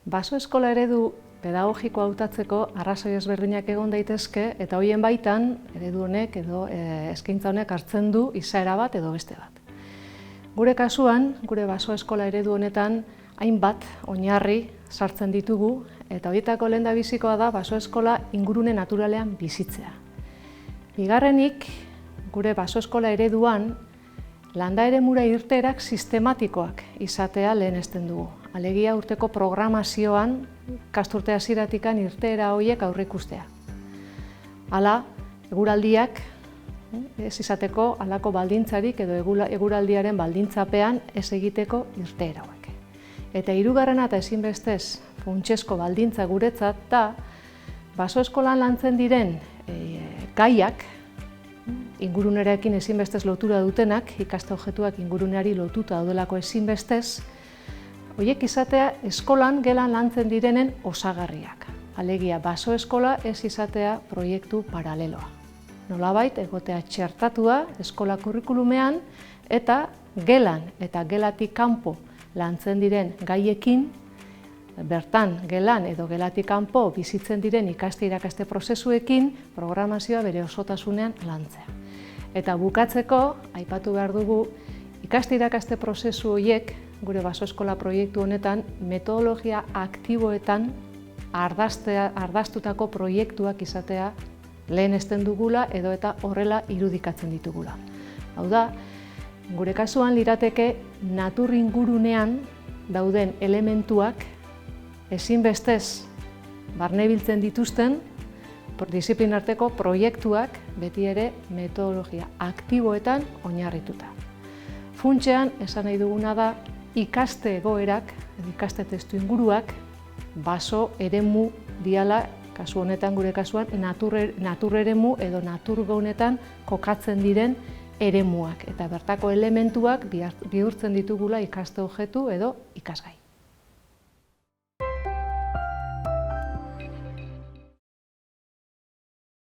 Baso eskola eredu pedagogikoa hautatzeko arrazoi ezberdinak egon daitezke eta horien baitan eredu honek edo eskaintza honek hartzen du izaera bat edo beste bat. Gure kasuan, gure baso eskola eredu honetan hainbat oinarri sartzen ditugu eta horietako lehendabizikoa da baso eskola ingurune naturalean bizitzea. Bigarrenik, gure baso eskola ereduan landa eremura irteerak sistematikoak izatea lehenesten dugu. Alegia urteko programazioan ikasturte hasieratik irteera horiek aurreikustea. Hala, eguraldiak ez izateko halako baldintzarik edo eguraldiaren baldintzapean ez egiteko irteera hauek. Eta hirugarrena eta ezinbestez funtsezko baldintza guretzat da baso eskolan lantzen diren gaiak, ingurunearekin ezinbestez lotura dutenak, ikaste objektuak inguruneari lotuta daudelako ezinbestez, horiek izatea eskolan gelan lantzen direnen osagarriak. Alegia, baso eskola ez izatea proiektu paraleloa. Nolabait, egotea txertatua eskola kurrikulumean eta gelan eta gelatik kanpo lantzen diren gaiekin, bertan gelan edo gelatik kanpo bizitzen diren ikaste-irakaste prozesuekin programazioa bere osotasunean lantzea. Eta bukatzeko, aipatu behar dugu, ikaste-irakaste prozesu horiek gure baso eskola proiektu honetan metodologia aktiboetan ardaztutako proiektuak izatea lehenesten dugula edo eta horrela irudikatzen ditugula. Hau da, gure kasuan lirateke natur ingurunean dauden elementuak ezinbestez barnebiltzen dituzten disiplinarteko proiektuak beti ere metodologia aktiboetan oinarrituta. Funtsean, esan nahi duguna da, ikaste egoerak, ikaste testu inguruak, baso eremu diala, kasu honetan gure kasuan, natur eremu edo naturgunetan kokatzen diren eremuak eta bertako elementuak bihurtzen ditugula ikaste objektu edo ikasgai.